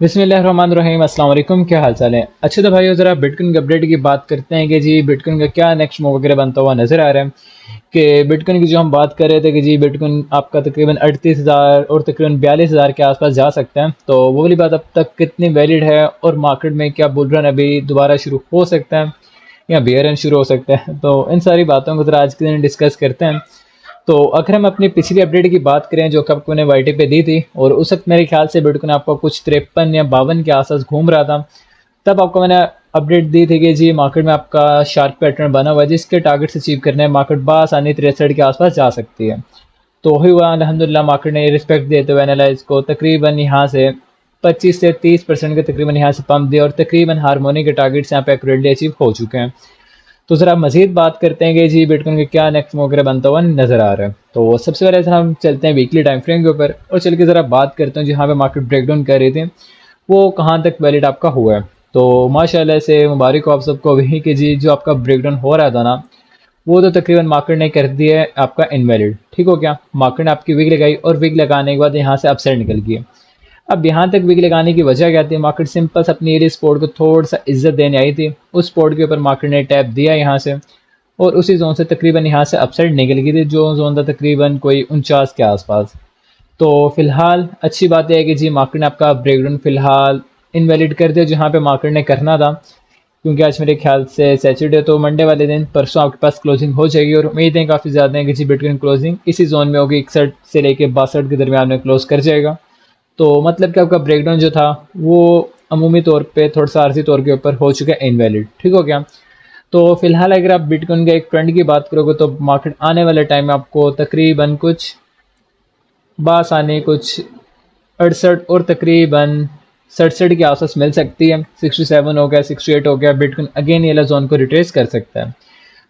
बिस्मिल्लाहिर्रहमानिर्रहीम अस्सलाम वालेकुम। क्या हाल चाल है? अच्छा तो भाइयों ज़रा बिटकॉइन के अपडेट की बात करते हैं कि जी बिटकॉइन का क्या नेक्स्ट मूव वगैरह बनता हुआ नज़र आ रहा है कि बिटकॉइन की जो हम बात कर रहे थे कि जी बिटकॉइन आपका तकरीबन 38,000 और तकरीबन 42,000 के आसपास जा सकते हैं। तो वो वाली बात अब तक कितनी वैलिड है और मार्केट में क्या बुल रन अभी दोबारा शुरू हो सकता है या बेयर रन शुरू हो सकता है? तो इन सारी बातों को ज़रा आज के दिन डिस्कस करते हैं। तो अगर हम अपनी पिछली अपडेट की बात करें जो कि आपको मैंने वाईटी पे दी थी और उस वक्त मेरे ख्याल से बिटकॉइन आपको कुछ 53 या 52 के आसपास घूम रहा था। तब आपको मैंने अपडेट दी थी कि जी मार्केट में आपका शार्प पैटर्न बना हुआ है जिसके टारगेट से अचीव करने मार्केट बासानी 63 के आसपास जा सकती है। तो वही हुआ अल्हम्दुलिल्लाह, मार्केट ने रिस्पेक्ट देते हुए एनालाइज को तकरीबन यहाँ से 25 से 30% के तकरीबन यहाँ से पंप दिया और तकरीबन हारमोनी के टारगेट्स यहाँ पे एक्यूरेटली अचीव हो चुके हैं। तो ज़रा मज़ीद बात करते हैं कि जी बिटकॉइन का क्या नेक्स्ट मूव वगैरह बनता हुआ नज़र आ रहा है। तो सबसे पहले से हम चलते हैं वीकली टाइम फ्रेम के ऊपर और चल के ज़रा बात करते हैं जहाँ पे मार्केट ब्रेकडाउन कर रही थी वो कहाँ तक वैलिड आपका हुआ है। तो माशाल्लाह से मुबारक हो आप सबको भी कि जी जो आपका ब्रेकडाउन हो रहा था ना वो तो तकरीबन मार्केट ने कर दिया है आपका इनवैलिड। ठीक हो गया, मार्केट ने आपकी विक लगाई और विक लगाने के बाद यहाँ से अपसाइड निकल गई। अब यहाँ तक विक लगाने की वजह क्या थी? मार्केट सिंपल से अपनी एरिया स्पोर्ट को थोड़ा सा इज्जत देने आई थी। उस स्पोर्ट के ऊपर मार्केट ने टैप दिया यहाँ से और उसी जोन से तकरीबन यहाँ से अपसाइड निकल गई थी जो जोन था तकरीबन कोई 49 के आसपास। तो फिलहाल अच्छी बात यह है कि जी मार्केट ने आपका ब्रेकडाउन फिलहाल इनवैलिड कर दिया जहाँ पे मार्केट ने करना था, क्योंकि आज मेरे ख्याल से सैटरडे तो मंडे वाले दिन परसों आपके पास क्लोजिंग हो जाएगी और उम्मीदें काफ़ी ज़्यादा हैं कि जी बिटकॉइन क्लोजिंग इसी जोन में होगी, 61 से लेके 62 के दरमियान में क्लोज कर जाएगा। तो मतलब कि आपका ब्रेकडाउन जो था वो अमूमी तौर पे थोड़ा सा आर्जी तौर के ऊपर हो चुका है इनवैलिड। ठीक हो गया। तो फिलहाल अगर आप बिटकॉइन का एक ट्रेंड की बात करोगे तो मार्केट आने वाले टाइम में आपको तकरीबन कुछ बासानी कुछ 68 और तकरीबन 67 के आसपास मिल सकती है। 67 हो गया, 68 हो गया, बिटकॉइन अगेन ये वाला जोन को रिट्रेस कर सकता है।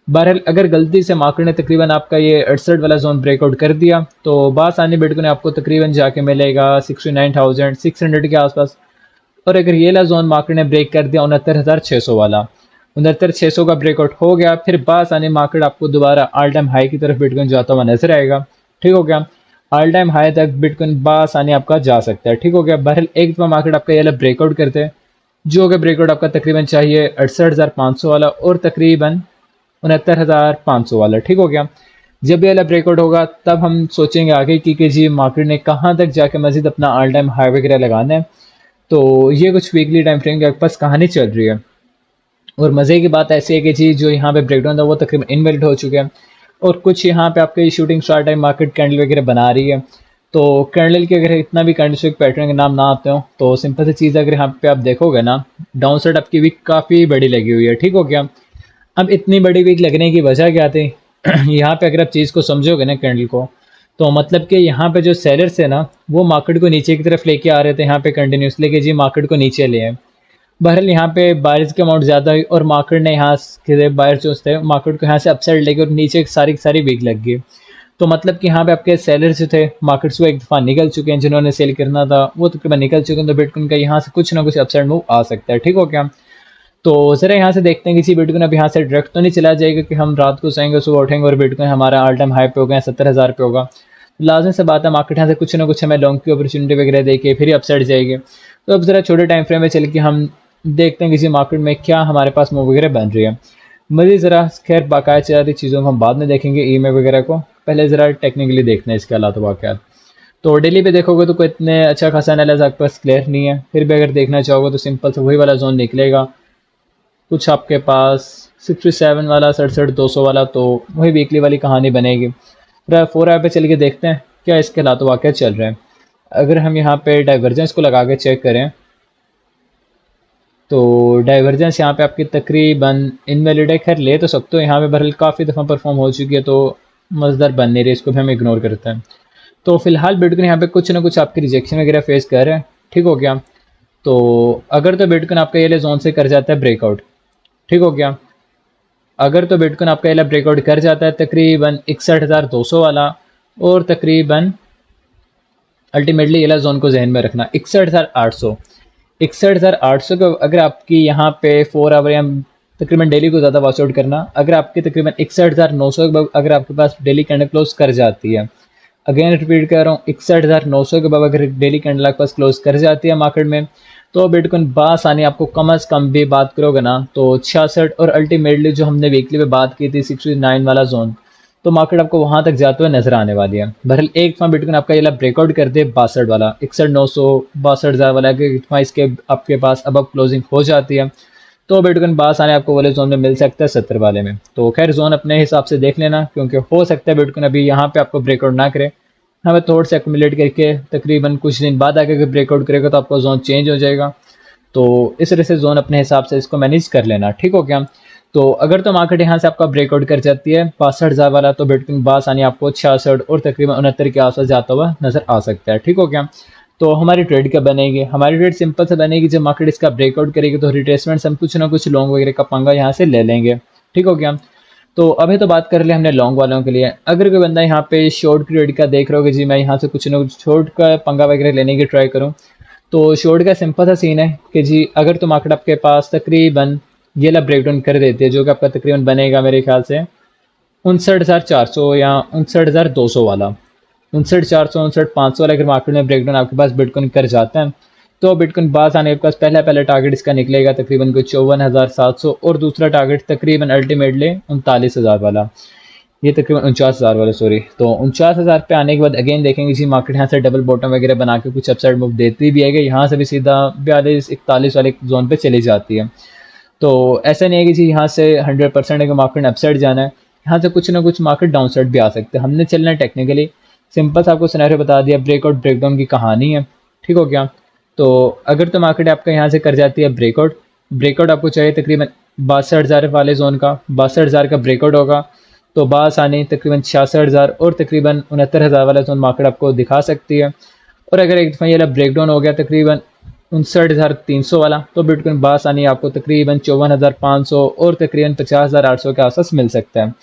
बहरहाल अगर गलती से मार्केट ने तकरीबन आपका ये 68 वाला जोन ब्रेकआउट कर दिया तो बासानी बिटकॉइन आपको तकरीबन जाके मिलेगा 69,600 के आसपास। और अगर ये वाला जोन मार्केट ने ब्रेक कर दिया 69,600 वाला, 69,600 का ब्रेकआउट हो गया, फिर बासानी मार्केट आपको दोबारा ऑल टाइम हाई की तरफ बिटकॉइन जाता हुआ नजर आएगा। ठीक हो गया, ऑल टाइम हाई तक बिटकॉइन बासानी आपका जा सकता है। ठीक हो गया। बहरहाल एक दफ़ा मार्केट आपका ये ब्रेकआउट करते हैं जो कि ब्रेकआउट आपका तकरीबन चाहिए 68,500 वाला और तकरीबन 69,500 वाला। ठीक हो गया। जब ये वाला ब्रेकआउट होगा तब हम सोचेंगे आगे कि जी मार्केट ने कहाँ तक जाके मजीद अपना ऑल टाइम हाई वगैरह लगाना है। तो ये कुछ वीकली टाइम फ्रेम के पास कहानी चल रही है। और मज़े की बात ऐसी है कि जी जो यहाँ पे ब्रेकडाउन था वो तकरीबन इनवैलिड हो चुके हैं और कुछ यहाँ पे आपके shooting star time market candle वगैरह बना रही है। तो कैंडल के अगर इतना भी कैंडलस्टिक पैटर्न के नाम ना आते हो तो सिंपल सी चीज़ अगर यहाँ पे आप देखोगे ना, डाउन साइड आपकी वीक काफ़ी बड़ी लगी हुई है। ठीक हो गया। अब इतनी बड़ी वीक लगने की वजह क्या थी? यहाँ पे अगर आप चीज़ को समझोगे ना कैंडल को, तो मतलब कि यहाँ पे जो सेलर्स है ना वो मार्केट को नीचे की तरफ लेके आ रहे थे यहाँ पे कंटिन्यूसली कि जी मार्केट को नीचे ले आए। बहरहाल यहाँ पे बारिश की अमाउंट ज़्यादा हुई और मार्केट ने यहाँ से बायर जो थे मार्केट को यहाँ से अपसाइड लेके और नीचे सारी की सारी वीक लग गई। तो मतलब कि यहाँ पे आपके सेलर जो थे मार्केट से वो एक दफ़ा निकल चुके हैं, जिन्होंने सेल करना था वो तकरीबन निकल चुके हैं। तो बिटकॉइन का यहाँ से कुछ ना कुछ अपसाइड मूव आ सकता है। ठीक हो गया। तो ज़रा यहाँ से देखते हैं किसी बिटकॉइन अब यहाँ से डायरेक्ट तो नहीं चला जाएगा कि हम रात को सोएंगे सुबह उठेंगे और बिटकॉइन हमारा ऑल टाइम हाई पे हो गया 70,000 पे होगा। लाजमी से बात है मार्केट यहाँ से कुछ ना कुछ हमें लॉन्ग की अपॉर्चुनिटी वगैरह देके फिर अपसाइड जाएगी। तो अब ज़रा छोटे टाइम फ्रेम में चल के हम देखते हैं किसी मार्केट में क्या हमारे पास मूव वगैरह बन रही है। मज़ीद ज़रा खैर बाकायदा चलाती चीज़ों को हम बाद में देखेंगे ई वगैरह को, पहले ज़रा टेक्निकली देखना है इसके हालात वाक़यात। तो डेली पे देखोगे तो कोई इतने अच्छा खासा एनालिसिस आपके पास क्लियर नहीं है, फिर भी अगर देखना चाहोगे तो सिंपल से वही वाला जोन निकलेगा कुछ आपके पास 67 वाला 67,200 वाला। तो वही वीकली वाली कहानी बनेगी। फिर 4 पे चल के देखते हैं क्या इसके हालात वाक़या चल रहे हैं। अगर हम यहाँ पे डाइवर्जेंस को लगा के चेक करें तो डाइवर्जेंस यहाँ पे आपकी तकरीबन इनवैलिड है। खैर ले तो सकते हो, यहाँ पे बहरहाल काफ़ी दफ़ा परफॉर्म हो चुकी है तो मज़ेदार बन नहीं रही, इसको भी हम इग्नोर करते हैं। तो फिलहाल बिटकॉइन यहाँ पे कुछ ना कुछ आपकी रिजेक्शन वगैरह फेस कर रहे हैं। ठीक हो गया। तो अगर तो बिटकॉइन आपका ये जोन से कर जाता है ब्रेकआउट, ठीक हो गया, अगर तो बिटकॉइन आपका ये ब्रेकआउट कर जाता है तकरीबन 61,200 वाला और तकरीबन अल्टीमेटली ये जोन को जहन में रखना 61,800, 61,800 को अगर आपकी यहाँ पे 4 आवर या तकरीबन डेली को ज़्यादा वॉच आउट करना, अगर आपकी तकरीबन 61,900 अगर आपके पास डेली कैंडल क्लोज कर जाती है, अगेन रिपीट कर रहा हूँ 61,900 के बाद अगर डेली कैंडल आपके पास क्लोज कर जाती है मार्केट में, तो बिटकॉइन बासानी आपको कम अज़ कम भी बात करोगे ना तो 66 और अल्टीमेटली जो हमने वीकली पे बात की थी 69 वाला जोन, तो मार्केट आपको वहां तक जाते हुए नजर आने वाली है। बहरहाल एक दफा बिटकॉइन आपका ये ब्रेकआउट कर दे 62 वाला 61,900 62,000 वाला, कि एक दफा इसके आपके पास अब क्लोजिंग हो जाती है तो बिटकॉइन बास आने आपको वाले जोन में मिल सकता है 70 वाले में। तो खैर जोन अपने हिसाब से देख लेना, क्योंकि हो सकता है बिटकॉइन अभी यहाँ पे आपको ब्रेकआउट ना करे, हमें थोड़ा सा एक्यूमुलेट करके तकरीबन कुछ दिन बाद आके अगर ब्रेकआउट करेगा तो आपका जोन चेंज हो जाएगा। तो इस तरह से जोन अपने हिसाब से इसको मैनेज कर लेना, ठीक हो क्या। तो अगर तो मार्केट यहाँ से आपका ब्रेकआउट कर जाती है 62,000 वाला, तो बिटकॉइन बासानी आपको 66 और तकरीबन 69 के आसपास जाता हुआ नजर आ सकता है, ठीक हो क्या। तो हमारी ट्रेड कब बनेगी, हमारी ट्रेड सिंपल से बनेगी जब मार्केट इसका ब्रेकआउट करेगी तो रिट्रेसमेंट हम कुछ ना कुछ लॉन्ग वगैरह का पंगा यहाँ से ले लेंगे, ठीक हो गया। तो अभी तो बात कर ले हमने लॉन्ग वालों के लिए। अगर कोई बंदा यहाँ पे शॉर्ट की ट्रेड का देख रहा हो कि जी मैं यहाँ से कुछ ना कुछ शॉर्ट का पंगा वगैरह लेने की ट्राई करूँ, तो शॉर्ट का सिंपल सा सीन है कि जी अगर तो मार्केट आपके पास तकरीबन ये ला ब्रेकडाउन कर देती है, जो कि आपका तकरीबन बनेगा मेरे ख्याल से 59,400 या 59,200 वाला, 59,400 59,500 वाला, अगर मार्केट में ब्रेकडाउन आपके पास बिटकॉइन कर जाता है तो बिटकॉइन बास आने के पास पहला पहला टारगेट इसका निकलेगा तकरीबन कोई 54,700, और दूसरा टारगेट तकरीबन अल्टीमेटली 39,000 वाला, ये तकरीबन 49,000 वाला सॉरी। तो 49,000 पे आने के बाद अगेन देखेंगे जी मार्केट यहाँ से डबल बॉटम वगैरह बना के कुछ अपसाइड मूव देती भी है कि यहाँ से भी सीधा 42-41 वाले जोन पे चली जाती है। तो ऐसा नहीं है कि जी यहाँ से 100% है कि मार्केट ने अपसाइड जाना है, यहाँ से कुछ ना कुछ मार्केट डाउन साइड भी आ सकते हैं, हमने चलना है टेक्निकली। सिंपल सा आपको सिनेरियो बता दिया, ब्रेकआउट ब्रेकडाउन की कहानी है, ठीक हो गया। तो अगर तो मार्केट आपका यहाँ से कर जाती है ब्रेकआउट, ब्रेकआउट आपको चाहिए तकरीबन 62,000 वाले जोन का, 62,000 का ब्रेकआउट होगा तो बासानी तकरीबन 66,000 और तकरीबन 69,000 वाला जोन मार्केट आपको दिखा सकती है। और अगर एक दफ़ा ये ब्रेकडाउन हो गया तकरीबन 59,300 वाला, तो बिटकॉइन बासानी आपको तकरीबन 54,500 और तकरीबन 50,800 के आसपास मिल सकता है।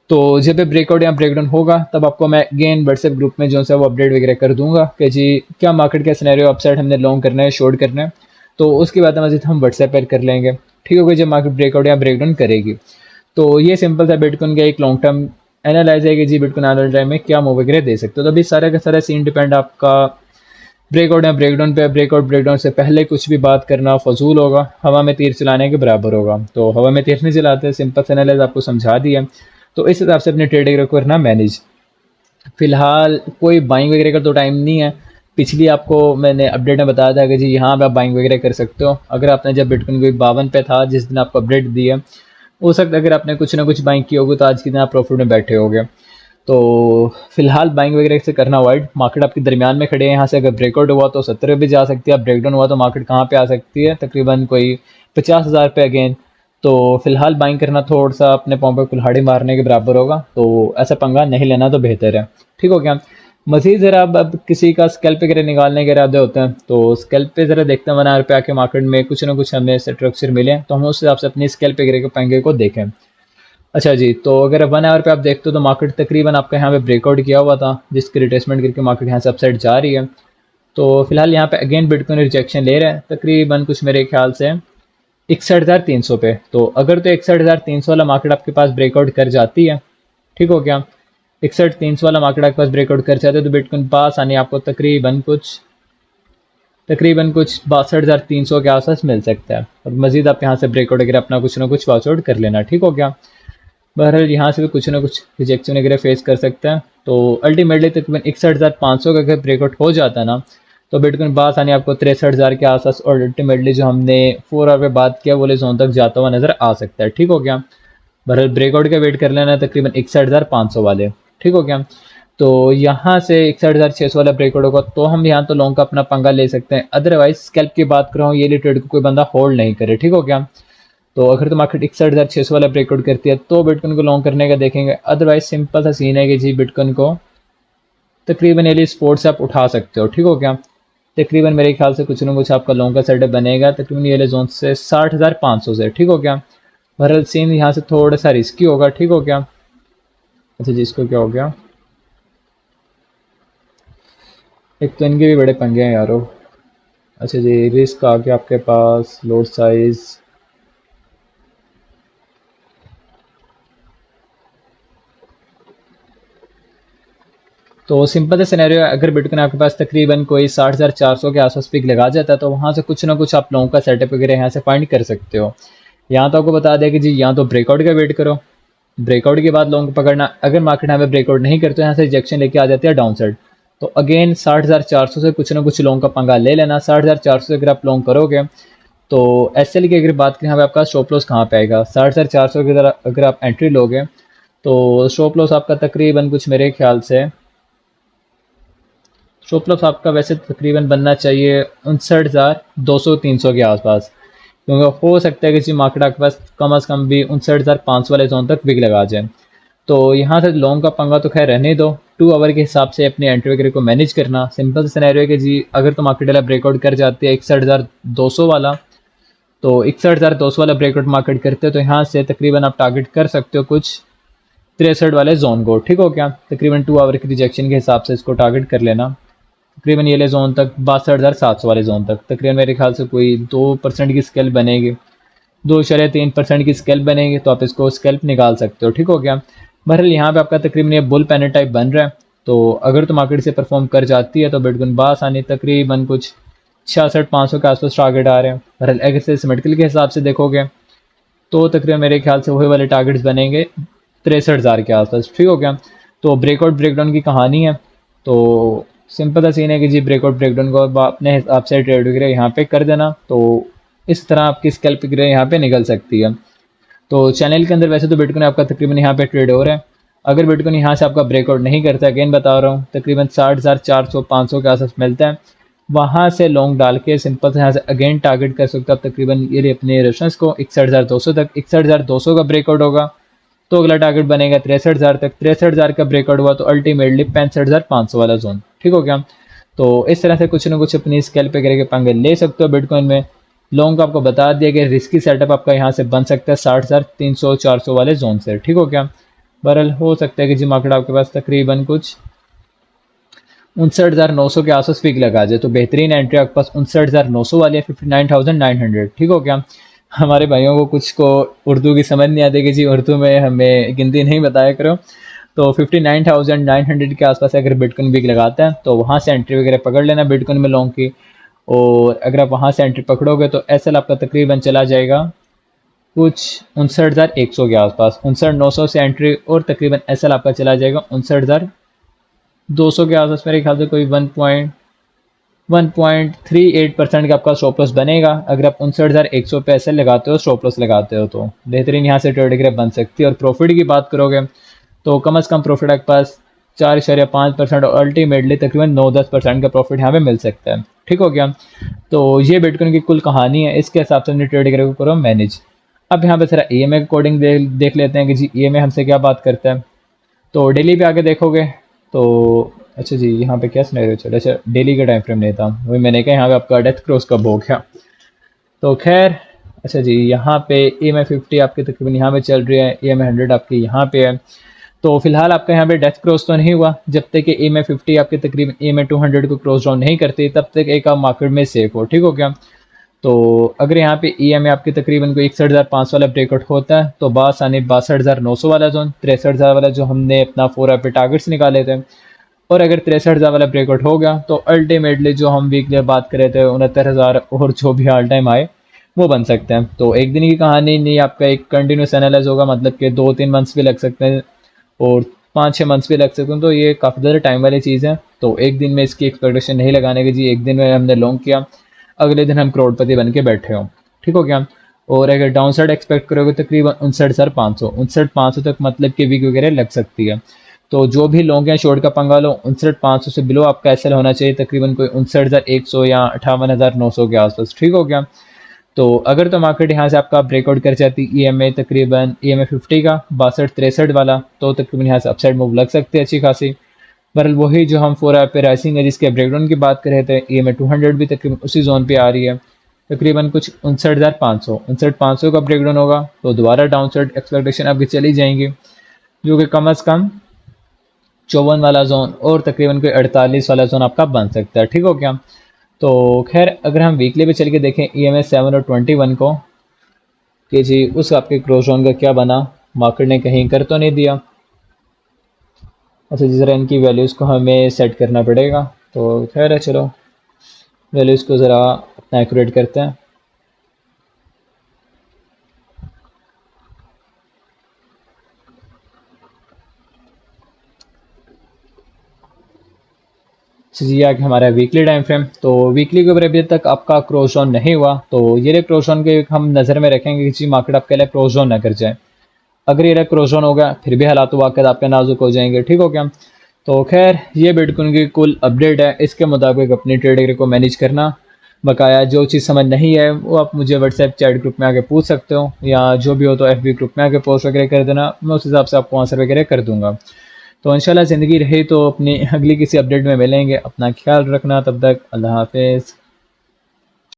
तो जब भी ब्रेकआउट या ब्रेकडाउन होगा तब आपको मैं अगेन व्हाट्सएप ग्रुप में जो है वो अपडेट वगैरह कर दूंगा कि जी क्या मार्केट का सिनेरियो अपसाइड हमने लॉन्ग करना है शॉर्ट करना है, तो उसके बाद मजीद हम व्हाट्सएप पर कर लेंगे, ठीक होगा, जब मार्केट ब्रेकआउट या ब्रेकडाउन करेगी। तो ये सिंपल सा बिटकॉइन का एक लॉन्ग टर्म एनालाइज है कि जी बिटकॉइन आने वाले टाइम में क्या मूव वगैरह दे सकते हो। तो अभी सारा का सारा सीन डिपेंड आपका ब्रेकआउट या ब्रेकडाउन पे। ब्रेकआउट ब्रेकडाउन से पहले कुछ भी बात करना फजूल होगा, हवा में तीर चलाने के बराबर होगा। तो हवा में तीर नहीं चलाते, सिंपल से एनालाइज आपको समझा दिया। तो इस हिसाब से अपने ट्रेडिंग को करना मैनेज। फिलहाल कोई बाइंग वगैरह का तो टाइम नहीं है। पिछली आपको मैंने अपडेट में बताया था कि जी यहाँ पे आप बाइंग वगैरह कर सकते हो। अगर आपने जब बिटकॉइन कोई 52 पे था जिस दिन आपको अपडेट दी है, हो सकता है अगर आपने कुछ ना कुछ बाइंग की होगी तो आज के दिन आप प्रॉफिट में बैठे होगे। तो फिलहाल बाइंग वगैरह से करना अवॉइड। मार्केट आपके दरमियान में खड़े हैं, यहाँ से अगर ब्रेकआउट हुआ तो 70 भी जा सकती है, अब ब्रेकडाउन हुआ तो मार्केट कहाँ पे आ सकती है, तकरीबन कोई 50,000 पे अगेन। तो फिलहाल बाइंग करना थोड़ा सा अपने पाँव पे कुल्हाड़ी मारने के बराबर होगा, तो ऐसा पंगा नहीं लेना तो बेहतर है, ठीक हो गया। मज़ीद ज़रा अब किसी का स्कैल्प वगैरह निकालने के इरादे होते हैं तो स्कैल्प पे ज़रा देखते हैं 1 आवर पे आके मार्केट में कुछ ना कुछ हमें स्ट्रक्चर मिले तो हम उस हिसाब से अपनी स्कैल्प वगैरह के पंगे को देखें। अच्छा जी, तो अगर 1 आवर पे आप देखते हो तो मार्केट तकरीबन आपका यहाँ पे ब्रेकआउट किया हुआ था जिसकी रिट्रेसमेंट करके मार्केट यहाँ से अपसाइड जा रही है। तो फिलहाल यहाँ पे अगेन बिटकॉइन रिजेक्शन ले रहा है तकरीबन कुछ मेरे ख्याल से 61,300 पे। तो अगर तो 61,300 वाला मार्केट आपके पास ब्रेकआउट कर जाती है, ठीक हो गया, 61,300 वाला मार्केट आपके पास ब्रेकआउट कर जाते हैं तो बिटकॉइन पास आने आपको तकरीबन कुछ 62,300 के आसपास मिल सकता है। और मजीद आप यहाँ से ब्रेकआउट वगैरह अपना कुछ ना कुछ वॉच आउट कर लेना, ठीक हो गया। बहरहाल यहाँ से भी कुछ ना कुछ रिजेक्शन वगैरह फेस कर सकता है। तो अल्टीमेटली तकरीबन 61,500 का अगर ब्रेकआउट हो जाता है ना, तो बिटकॉइन बास आने आपको 63,000 के आसपास और अल्टीमेटली जो हमने 4 आवर पे बात किया वो जोन तक जाता हुआ नजर आ सकता है, ठीक हो गया। बहरहाल ब्रेकआउट का वेट कर लेना तकरीबन 61,500 वाले, ठीक हो गया। तो यहाँ से 61,600 वाला ब्रेकआउट होगा तो हम यहाँ तो लॉन्ग का अपना पंगा ले सकते हैं, अदरवाइज स्कैल्प की बात कर रहा हूँ ये ट्रेड को कोई बंदा होल्ड नहीं करे, ठीक हो गया। तो अगर तो मार्केट 61,600 वाला ब्रेकआउट करती है तो बिटकॉइन को लॉन्ग करने का देखेंगे, अदरवाइज सिंपल सा सीन है कि जी बिटकॉइन को तकरीबन ये स्पोर्ट से आप उठा सकते हो, ठीक हो गया। तकरीबन मेरे ख्याल से कुछ ना कुछ आपका लॉन्ग का सेटअप बनेगा तकरीबन ये जोन से 60,500 से, ठीक हो गया। बहरहाल सीन यहाँ से थोड़ा सा रिस्की होगा, ठीक हो गया। अच्छा जी, इसको क्या हो गया, एक तो इनके भी बड़े पंगे हैं यारो। अच्छा जी, रिस्क आ गया आपके पास, लोड साइज तो सिंपल सा सिनेरियो, अगर बिटकॉइन आपके पास तकरीबन कोई 60,400 के आसपास पिक लगा जाता है तो वहाँ से कुछ ना कुछ आप लोगों का सेटअप वगैरह यहाँ से फाइंड कर सकते हो। यहाँ तो आपको बता दें कि जी यहाँ तो ब्रेकआउट का वेट करो, ब्रेकआउट के बाद लोगों को पकड़ना। अगर मार्केट यहाँ पे ब्रेकआउट नहीं करते, यहाँ से रिजेक्शन लेके आ जाती है डाउन साइड, तो अगेन 60,400 से कुछ ना कुछ लोगों का पंगा ले लेना। 60,400 से अगर आप लॉन्ग करोगे तो एसएल की अगर बात करें, यहाँ पे आपका स्टॉप लॉस कहाँ पे आएगा, 60,400 की तरह अगर आप एंट्री लोगे तो स्टॉप लॉस आपका तकरीबन कुछ मेरे ख्याल से स्टॉप लॉस आपका वैसे तकरीबन बनना चाहिए 59,200-300 के आसपास, क्योंकि हो सकता है कि जी मार्केट आपके पास कम अज़ कम भी 59,500 वाले जोन तक बिग लगा जाए। तो यहाँ से लॉन्ग का पंगा तो खैर रहने दो, 2 आवर के हिसाब से अपनी एंट्री वगैरह को मैनेज करना। सिंपल सिनेरियो है कि जी अगर तो मार्केट वाला ब्रेकआउट कर जाती है 61,200 वाला, तो 61,200 वाला ब्रेकआउट मार्केट करते हैं तो यहाँ से तकरीबन आप टारगेट कर सकते हो कुछ 63 वाले जोन को। ठीक हो क्या, तकरीबन 2 आवर की रिजेक्शन के हिसाब से इसको टारगेट कर लेना, तकरीबन ये ले जोन तक 62,700 वाले जोन तक, तकरीबन मेरे ख्याल से कोई 2% की स्केल बनेगी, 2.3% की स्केल्प बनेगी, तो आप इसको स्केल्प निकाल सकते हो। ठीक हो गया। बहरहाल यहाँ पे आपका तकरीबन ये बुल पैनल टाइप बन रहा है, तो अगर तो मार्केट से परफॉर्म कर जाती है तो बिटकॉइन बासानी तकरीबन कुछ 66,500 के आसपास टारगेट आ रहे हैं। बहरहाल अगर से सिमेट्रिकल के हिसाब से देखोगे तो तकरीबन मेरे ख्याल से वही वाले टारगेट्स बनेंगे 63,000 के आसपास। ठीक हो गया। तो ब्रेकआउट ब्रेकडाउन की कहानी है, तो सिंपल सा सीन है कि जी ब्रेकआउट ब्रेकडाउन को अपने हिसाब से ट्रेड वगैरह यहाँ पे कर देना, तो इस तरह आपकी स्कैल्प वगैरह यहाँ पे निकल सकती है। तो चैनल के अंदर वैसे तो बिटकॉइन आपका तकरीबन यहाँ पे ट्रेड हो रहा है। अगर बिटकॉइन यहाँ से आपका ब्रेकआउट नहीं करता, अगेन बता रहा हूँ तकरीबन 60,400-500 के आसपास मिलता है, वहाँ से लॉन्ग डाल के सिंपल से यहाँ से अगेन टारगेट कर सकते हो आप तकरीबन ये अपने रेफरेंस को 61,200 तक। 61,200 का ब्रेकआउट होगा तो अगला टारगेट बनेगा 63,000 तक। 63,000 का ब्रेकआउट हुआ तो अल्टीमेटली 65,500 वाला जोन। ठीक हो गया। तो इस तरह से कुछ ना कुछ अपनी स्कैल्प वगैरह के पंगे ले सकते हो बिटकॉइन में। लॉन्ग को आपको बता दिया कि रिस्की सेटअप आपका यहाँ से बन सकता है 60,300-400 वाले जोन से। ठीक हो गया। बहरहाल हो सकता है कि जी मार्केट आपके पास तकरीबन कुछ 59,900 के आसपास पिक लगा जाए, तो बेहतरीन एंट्री आपके पास 59,900 वाली है, 59,900। ठीक हो गया। हमारे भाइयों को कुछ को उर्दू की समझ नहीं आती कि जी उर्दू में हमें गिनती नहीं बताया करो, तो 59,900 के आसपास अगर बिटकॉइन बिग लगाता है तो वहाँ से एंट्री वगैरह पकड़ लेना बिटकॉइन में लॉन्ग की। और अगर आप वहाँ से एंट्री पकड़ोगे तो एसएल आपका तकरीबन चला जाएगा कुछ 59,100 के आसपास, 59,900 से एंट्री, और तकरीबन एसएल आपका चला जाएगा 59,200 के आसपास। मेरे ख्याल से कोई 1.38% का आपका स्टॉप लॉस बनेगा अगर आप 59,100 पे एसएल लगाते हो, स्टॉप लॉस लगाते हो, तो बेहतरीन यहाँ से ट्रेड वगैरह बन सकती है। और प्रॉफिट की बात करोगे तो कम अज़ कम प्रॉफिट आपके पास 4.5% और अल्टीमेटली तकरीबन 9-10% का प्रॉफिट यहाँ पे मिल सकता है। ठीक हो गया। तो ये बिटकॉइन की कुल कहानी है, इसके हिसाब से अपनी ट्रेड करो मैनेज। अब यहाँ पे थोड़ा ईएमए अकॉर्डिंग देख लेते हैं कि जी ईएमए हमसे क्या बात करता है। तो डेली पे आगे देखोगे तो अच्छा जी यहाँ पे क्या सिनेरियो चल रहा है, अच्छा डेली का टाइम फ्रेम नहीं था, वही मैंने कहा यहाँ पे आपका डेथ क्रॉस कब हो गया। तो खैर अच्छा जी यहाँ पे EMA 50 आपके तकरीबन यहाँ पे चल रही है, EMA 100 आपकी यहाँ पे है। तो फिलहाल आपका यहाँ पे डेथ क्रॉस तो नहीं हुआ, जब तक कि EMA 50 आपके तकरीबन EMA 200 को क्रॉस डाउन नहीं करती तब तक एक आप मार्केट में सेफ हो। ठीक हो गया। तो अगर यहाँ पे EMA आपके तकरीबन को 61,500 वाला ब्रेकआउट होता है तो बासानी 62,900 वाला जोन, 63,000 वाला जो हमने अपना 4 आवर पे टारगेट्स निकाले थे, और अगर 63,000 वाला ब्रेकआउट हो गया तो अल्टीमेटली जो हम वीकली बात कर रहे थे 69,000 और जो भी ऑल टाइम आए वो बन सकते हैं। तो एक दिन की कहानी नहीं, आपका एक कंटिन्यूस एनालाइज होगा, मतलब कि 2-3 मंथ्स भी लग सकते हैं और 5-6 मंथ्स भी लग सकते हैं, तो ये काफ़ी ज़्यादा टाइम वाली चीज़ है। तो एक दिन में इसकी एक्सपेक्टेशन नहीं लगाने की जी एक दिन में हमने लॉन्ग किया अगले दिन हम करोड़पति बन के बैठे हों। ठीक हो गया। और अगर डाउन साइड एक्सपेक्ट करोगे तकरीबन 59,500 तक मतलब कि वीक वगैरह लग सकती है। तो जो भी लॉन्ग या शॉर्ट का पंगा लो 59,500 से बिलो आपका एसएल होना चाहिए तकरीबन कोई 59,100 या 58,900 के आसपास। ठीक हो गया। तो अगर तो मार्केट यहाँ से आपका ब्रेकआउट कर जाती EMA तकरीबन EMA 50 का 62-63 वाला, तो तकरीबन यहाँ से अपसाइड मूव लग सकती है अच्छी खासी। बहरहाल वही जो हम 4 आवर पे राइसिंग है जिसके ब्रेकडाउन की बात कर रहे थे, EMA 200 भी तकरीबन उसी जोन पे आ रही है, तकरीबन कुछ 59,500 का ब्रेकडाउन होगा तो दोबारा डाउन साइड एक्सपेक्टेशन आपकी चली जाएंगी, जो कि कम अज़ कम 54 वाला जोन और तकरीबन कोई 48 वाला जोन आपका बन सकता है। ठीक हो गया। तो खैर अगर हम वीकली पे चल के देखें EMA 7 और 21 को कि जी उस आपके क्रॉस जोन का क्या बना, मार्केट ने कहीं कर तो नहीं दिया। अच्छा जी, ज़रा इनकी वैल्यूज़ को हमें सेट करना पड़ेगा, तो खैर है, चलो वैल्यूज़ को ज़रा अपना एक्यूरेट करते हैं। अच्छा जी, आगे हमारा वीकली टाइम फ्रेम। तो वीकली के ऊपर अभी तक आपका क्रॉस ऑन नहीं हुआ, तो ये क्रॉस ऑन के हम नज़र में रखेंगे कि जी मार्केट आपके लिए क्रॉस ऑन ना कर जाए। अगर ये क्रॉस ऑन होगा फिर भी हालात वाक़ई आपके नाजुक हो जाएंगे, ठीक हो गया। तो खैर ये बिटकॉइन की कुल अपडेट है, इसके मुताबिक अपनी ट्रेडिंग को मैनेज करना। बकाया जो चीज़ समझ नहीं है वो आप मुझे व्हाट्सएप चैट ग्रुप में आके पूछ सकते हो, या जो भी हो तो एफबी ग्रुप में आके पोस्ट वगैरह कर देना, मैं उस हिसाब से आपको आंसर वगैरह कर दूंगा। तो इंशाल्लाह ज़िंदगी रही तो अपनी अगली किसी अपडेट में मिलेंगे। अपना ख्याल रखना, तब तक अल्लाह हाफिज़।